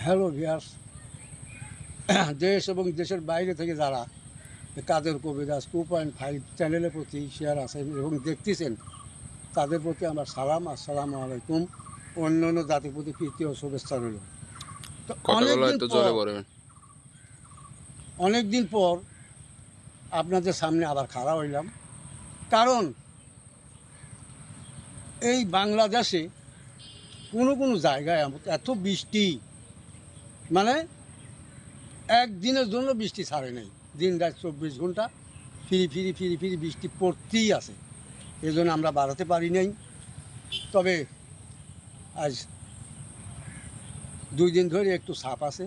Hello viewers, দেশ এবং দেশের বাইরে থেকে যারা কাদের কবিরাজ 2.5 চ্যানেলের প্রতি শেয়ার আছেন এবং দেখতেছেন, তাদের প্রতি আমার সালাম, আসসালামু আলাইকুম। অন্য অন্য জাতির প্রতি প্রীতি ও শুভেচ্ছা রইল। তো কথাগুলো একটু জোরে বলবেন। অনেকদিন পর আপনাদের সামনে আবার খাড়া হইলাম, কারণ এই বাংলাদেশে কোনো কোনো জায়গায় এত বৃষ্টি, মানে একদিনের জন্য বৃষ্টি ছাড়ে নেই। দিন রাত 24 ঘন্টা ফিরি ফিরি ফিরি ফিরি বৃষ্টি পড়তেই আছে। এই জন্য আমরা বাড়াতে পারি নাই। তবে আজ 2 দিন ধরে একটু ছাপ আছে,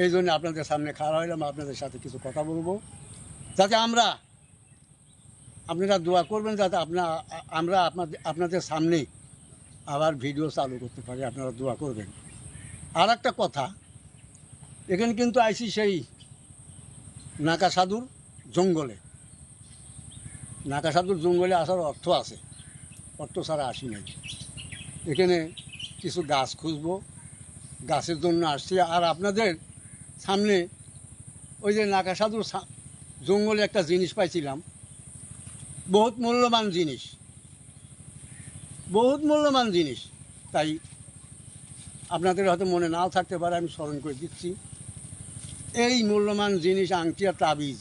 এই জন্য আপনাদের সামনে খাড়া হইলাম, আপনাদের সাথে কিছু কথা বলবো, যাতে আপনারা দোয়া করবেন, যাতে আমরা আপনাদের সামনে আবার ভিডিও চালু করতে পারি। আপনারা দোয়া করবেন। আর একটা কথা, এখানে কিন্তু আইসি সেই নাকা সাধুর জঙ্গলে। নাকা সাধুর জঙ্গলে আসার অর্থ আছে, অর্থ ছাড়া আসি নাই। এখানে কিছু গাছ খুঁজবো, গাছের জন্য আসছি। আর আপনাদের সামনে ওই যে নাকা সাধুর জঙ্গলে একটা জিনিস পাইছিলাম, বহুত মূল্যবান জিনিস, বহুত মূল্যবান জিনিস। তাই আপনাদের হয়তো মনে নাও থাকতে পারে, আমি স্মরণ করে দিচ্ছি। এই মূল্যবান জিনিস আংটি আর তাবিজ,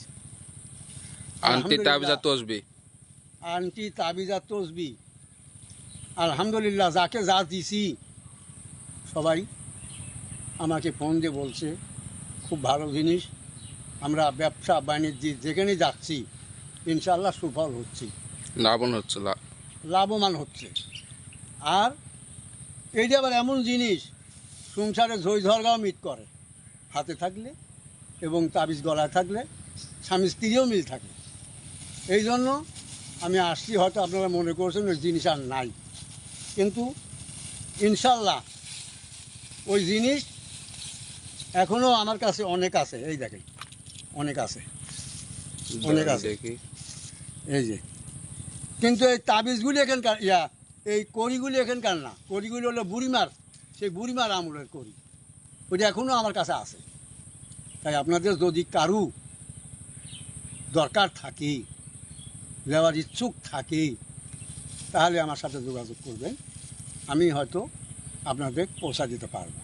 আন্টি তাবিজ আর তসবি, আংটি তাবিজ আর তসবি, আলহামদুলিল্লাহ, যাকে যা দিছি সবাই আমাকে ফোন দিয়ে বলছে খুব ভালো জিনিস। আমরা ব্যবসা বাণিজ্য যেখানে যাচ্ছি ইনশাআল্লাহ সুফল হচ্ছে, লাভবান হচ্ছে। আর এইটা আবার এমন জিনিস, সংসারে ঝই ঝরগাও মিট করে, হাতে থাকলে এবং তাবিজ গলায় থাকলে স্বামী স্ত্রীও মিল থাকে। এই জন্য আমি আসছি। হয়তো আপনারা মনে করছেন ওই জিনিস আর নাই, কিন্তু ইনশাল্লাহ ওই জিনিস এখনও আমার কাছে অনেক আছে। এই দেখেন, অনেক আছে, অনেক আছে, এই যে। কিন্তু এই তাবিজগুলি এখানকার, এই কড়িগুলি এখানকার না। কড়িগুলি হলো বুড়িমার, সেই বুড়িমার আমলের কড়ি, ওইটা এখনও আমার কাছে আছে। তাই আপনাদের যদি কারু দরকার থাকে, নেওয়ার ইচ্ছুক থাকে, তাহলে আমার সাথে যোগাযোগ করবেন, আমি হয়তো আপনাদের পৌঁছা দিতে পারবো।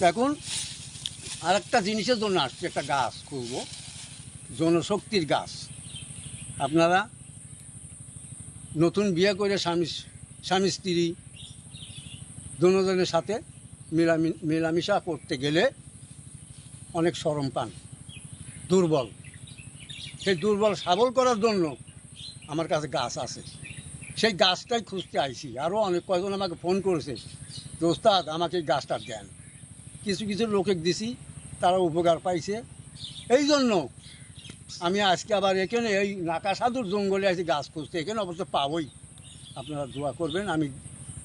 এখন আর একটা জিনিসের জন্য আসছি, একটা গাছ খুঁজবো, জনশক্তির গাছ। আপনারা নতুন বিয়ে করে স্বামী স্ত্রী দুজনের সাথে মেলামেশা করতে গেলে অনেক শরম পান, দুর্বল। সেই দুর্বল সবল করার জন্য আমার কাছে গাছ আছে, সেই গাছটাই খুঁজতে আইছি। আরও অনেক কয়েকজন আমাকে ফোন করেছে যে ওস্তাদ আমাকে এই গাছটা দেন। কিছু কিছু লোকে দিছি, তারা উপকার পাইছে। এই জন্য আমি আজকে আবার এখানে এই নাকা সাধুর জঙ্গলে আছি গাছ খুঁজতে। এখানে অবশ্য পাবই, আপনারা দোয়া করবেন, আমি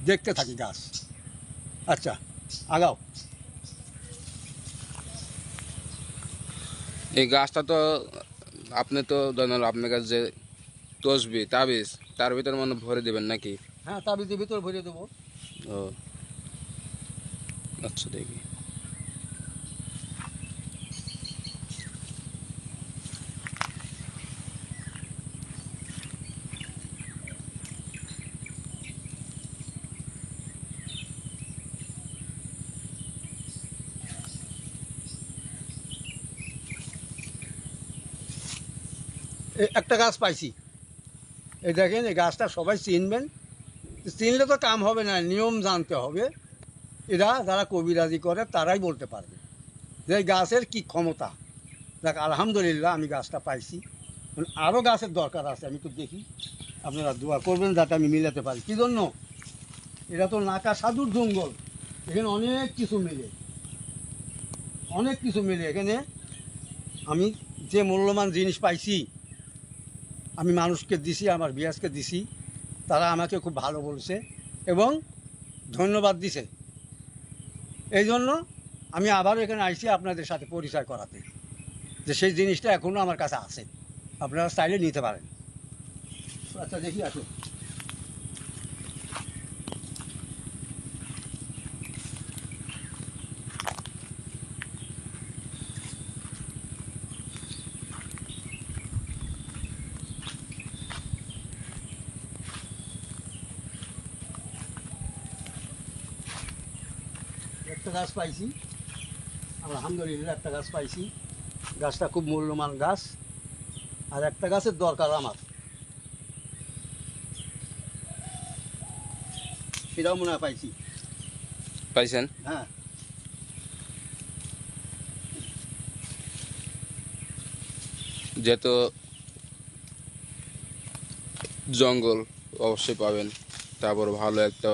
দেখতে থাকি গাছ। আচ্ছা, আগাও। এই গাছটা তো আপনি তো জানেন, আপনার কাছে যে তসবি তাবিজ তার ভিতরে মনে ভরে দেবেন নাকি? হ্যাঁ, তাবিজের ভিতর ভরে দেবো। ও আচ্ছা, দেখি। একটা গাছ পাইছি, এই দেখেন। এই গাছটা সবাই চিনবেন, চিনলে তো কাম হবে না, নিয়ম জানতে হবে। এরা যারা কবিরাজি করে তারাই বলতে পারবে যে এই গাছের কী ক্ষমতা। দেখ, আলহামদুলিল্লাহ আমি গাছটা পাইছি। আরও গাছের দরকার আছে, আমি তো দেখি। আপনারা দোয়া করবেন যাতে আমি মিলাতে পারি। কী জন্য? এটা তো নাকা সাধুর জঙ্গল, এখানে অনেক কিছু মেলে, অনেক কিছু মেলে এখানে। আমি যে মূল্যবান জিনিস পাইছি, আমি মানুষকে দিছি, আমার বিয়াসকে দিছি, তারা আমাকে খুব ভালো বলছে এবং ধন্যবাদ দিছে। এই জন্য আমি আবারও এখানে আইছি আপনাদের সাথে পরিচয় করাতে, যে সেই জিনিসটা এখনও আমার কাছে আছে, আপনারা চাইলে নিতে পারেন। আচ্ছা, দেখি আসো। একটা গাছ পাইছি, আলহামদুলিল্লাহ একটা গাছ পাইছি। গাছটা খুব মূল্যবান গাছ, আর একটা গাছের দরকার আমার, সেটাও মনে হয় পাইছি। পাইছেন? হ্যাঁ, যেহেতু জঙ্গল অবশ্যই পাবেন, তারপর ভালো একটা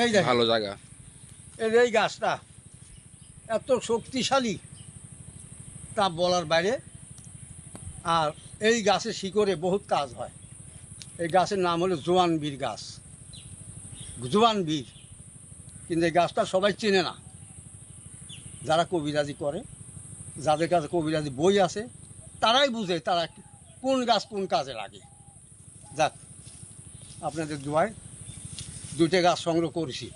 এই দেখ, ভালো জায়গা। এই গাছটা এত শক্তিশালী তা বলার বাইরে। আর এই গাছের শিকড়ে বহুত কাজ হয়। এই গাছের নাম হলো জোয়ান বীর গাছ, জোয়ান বীর। কিন্তু এই গাছটা সবাই চেনে না। যারা কবিরাজি করে, যাদের কাছে কবিরাজি বই আছে, তারাই বুঝে তারা কোন গাছ কোন কাজে লাগে। যাক, আপনাদের দোয়ায় দুইটা গাছ সংগ্রহ করেছি।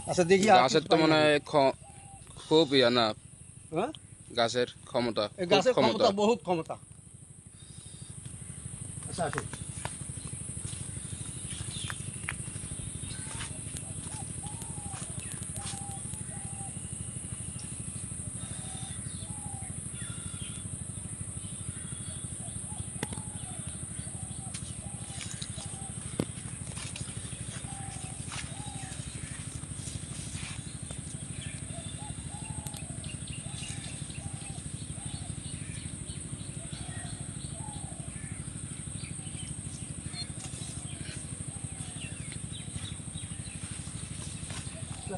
আচ্ছা দেখি আর গাছের কিছু তো পাই মনে নাকি। হয় খুব ইয়া না, হ্যাঁ, গাছের ক্ষমতা, এই খুব গাছের ক্ষমতা। ক্ষমতা বহুত ক্ষমতা। আচ্ছা আসুন।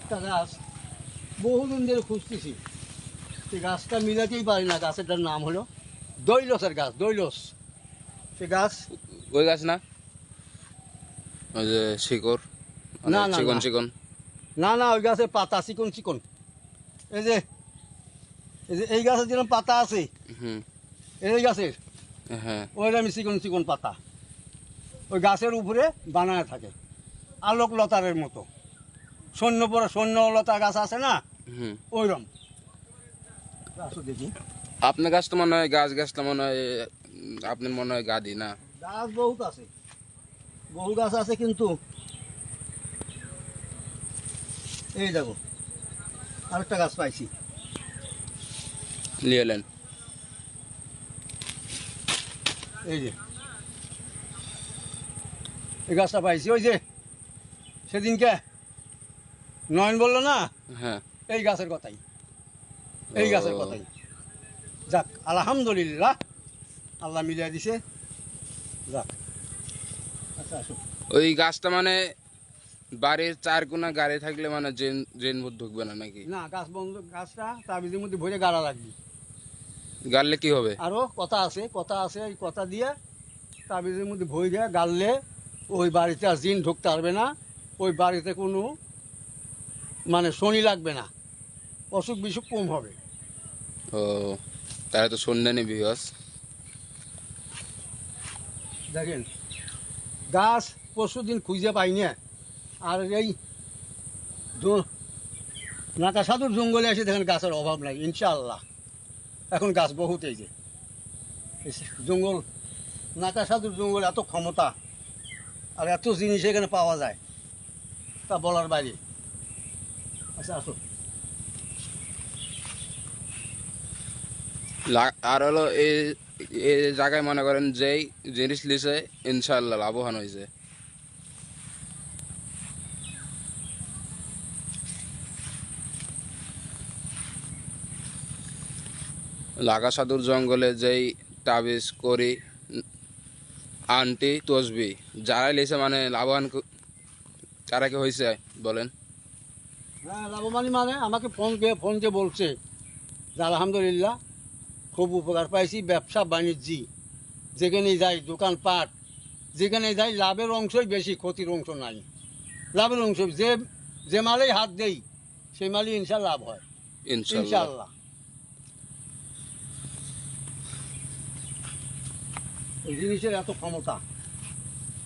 একটা গাছ বহুদিন ধরে খুঁজতেছি, সেই গাছটা মিলাতেই পারি না। গাছেরটার নাম হলো দৈলসের গাছ, দৈলস। সে গাছ ওই গাছ না, ওই যে শিকড়, না, না, চিকন না। চিকন। না না, ওই গাছের পাতা চিকন চিকন। এই যে এই গাছের যেরকম পাতা আছে, হুম, এই গাছের হ্যাঁ। ওইরকম চিকন চিকন পাতা, ওই গাছের উপরে বানায় থাকে আলোক লতারের মতো। সৈন্যলতা গাছ আছে না, হুম। ওইরকম। আসো দেখি। আপনার গাছ তো মনে হয় গাছটা মনে হয় আপনার মনে হয় গাদি না? গাছ বহুত আছে, বহু গাছ আছে, কিন্তু এই দেখো আরেকটা গাছ পাইছি। নিয়ে এলেন? এই যে এই গাছটা পাইছি, ওই যে সেদিনকে নয়ন বললো না, হ্যাঁ। এই গাছের কথাই, এই গাছের ও, কথাই। যাক, আলহামদুলিল্লাহ, আল্লাহ মিলিয়ে দিছে। যাক, আচ্ছা আসো। ওই গাছটা মানে বাড়ির চার কোনা গাড়ি থাকলে মানে জেন ভূত ঢুকবে না নাকি? না, গাছ বন্ধ, গাছটা তাবিজের মধ্যে ভরে গাড়া লাগবে। গাড়লে কি হবে? আরও কথা আছে, কথা আছে, এই কথা দিয়ে তাবিজের মধ্যে ভরে দিয়ে গাড়লে ওই বাড়িতে আর জিন ঢুকতে পারবে না। ওই বাড়িতে কোনো মানে শনি লাগবে না, অসুখ বিসুখ কম হবে। ও, তাহলে তো শুনলেনি বিহস। দেখেন, গাছ পরশু দিন খুঁজে পাই না। আর এই নাকা সাধুর জঙ্গলে এসে দেখেন গাছের অভাব নাই ইনশাআল্লাহ। এখন গাছ বহুত, এই যে এই জঙ্গল, নাকা সাধুর জঙ্গল এত ক্ষমতা আর এত জিনিস এখানে পাওয়া যায়, তা বলার বাইরে। আচ্ছা আসো। আর হলো এই এই জায়গায় মনে করেন যেই জিনিস লিছে ইনশাল্লাহ লাভবান হয়েছে। লাগা সাধুর জঙ্গলে যেই তাবিজ করি আন্টি তসবি যারাই লিছে মানে লাভবান কারা কি হয়েছে বলেন? হ্যাঁ, লাভবানি মানে আমাকে ফোন দিয়ে বলছে যে আলহামদুলিল্লাহ খুব উপকার পাইছি, ব্যবসা বাণিজ্য যেখানে যাই, দোকানপাট যেখানে যাই, লাভের অংশই বেশি, ক্ষতির অংশ নাই। লাভের অংশ, যে যে মালেই হাত দেই সেই মালই ইনশাল্লাহ লাভ হয় ইনশাল্লাহ। ইনশাল্লাহ। এই জিনিসের এত ক্ষমতা,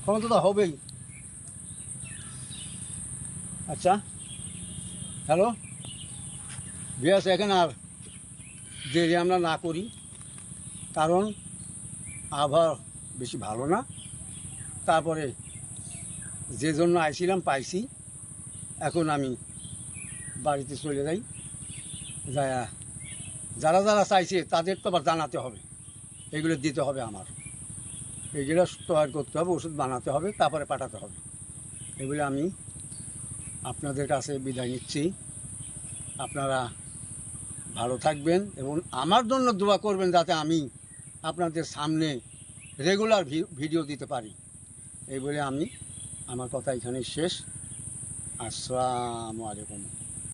ক্ষমতা তো হবেই। আচ্ছা, হ্যালো বিয়াস, এখন আর দেরি আমরা না করি, কারণ আবহাওয়া বেশি ভালো না। তারপরে যে জন্য আইছিলাম পাইছি, এখন আমি বাড়িতে চলে যাই, যায়া যারা যারা চাইছে তাদের তো আবার জানাতে হবে, এগুলো দিতে হবে, আমার এগুলো তৈরি করতে হবে, ওষুধ বানাতে হবে, তারপরে পাঠাতে হবে। এগুলো আমি আপনাদের কাছে বিদায় নিচ্ছি। আপনারা ভালো থাকবেন এবং আমার জন্য দোয়া করবেন যাতে আমি আপনাদের সামনে রেগুলার ভিডিও দিতে পারি। এই বলে আমি আমার কথা এখানেই শেষ। আসসালামু আলাইকুম।